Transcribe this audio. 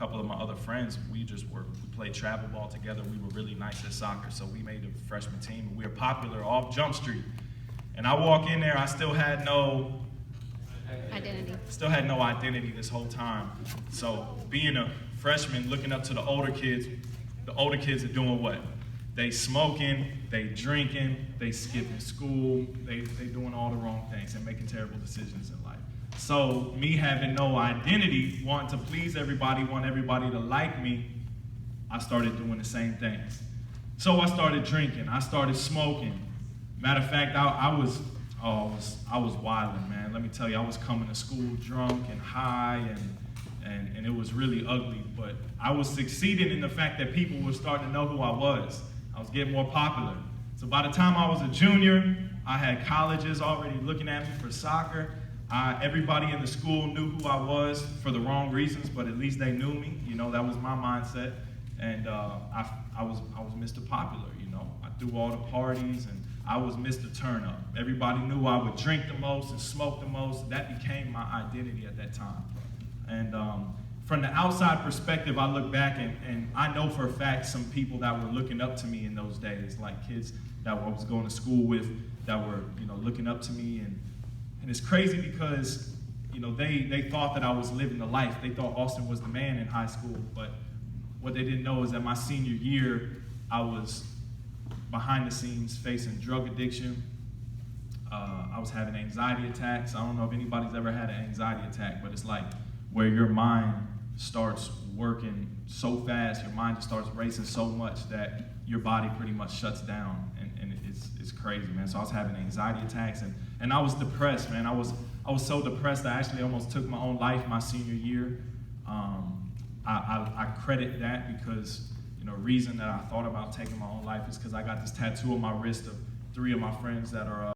couple of my other friends, we played travel ball together. We were really nice at soccer, so we made a freshman team. And we were popular off Jump Street. And I walk in there, I still had no identity this whole time. So being a freshman, looking up to the older kids are doing what? They smoking, they drinking, they skipping school, they doing all the wrong things and making terrible decisions in life. So me having no identity, wanting to please everybody, want everybody to like me, I started doing the same things. So I started drinking, I started smoking. Matter of fact, I was wilding, man. Let me tell you, I was coming to school drunk and high, and it was really ugly. But I was succeeding in the fact that people were starting to know who I was. I was getting more popular. So by the time I was a junior, I had colleges already looking at me for soccer. Everybody in the school knew who I was for the wrong reasons, but at least they knew me. You know, that was my mindset. And I was Mr. Popular, you know. I threw all the parties, and I was Mr. Turn Up. Everybody knew I would drink the most and smoke the most. That became my identity at that time. And from the outside perspective, I look back and I know for a fact some people that were looking up to me in those days, like kids that I was going to school with that were, you know, looking up to me. And it's crazy because, you know, they thought that I was living the life. They thought Austin was the man in high school. But what they didn't know is that my senior year, I was behind the scenes facing drug addiction. I was having anxiety attacks. I don't know if anybody's ever had an anxiety attack, but it's like where your mind starts working so fast, your mind just starts racing so much that your body pretty much shuts down, and it's crazy, man. So I was having anxiety attacks, and I was depressed, man. I was so depressed I actually almost took my own life my senior year. I credit that because, you know, reason that I thought about taking my own life is because I got this tattoo on my wrist of 3 of my friends that are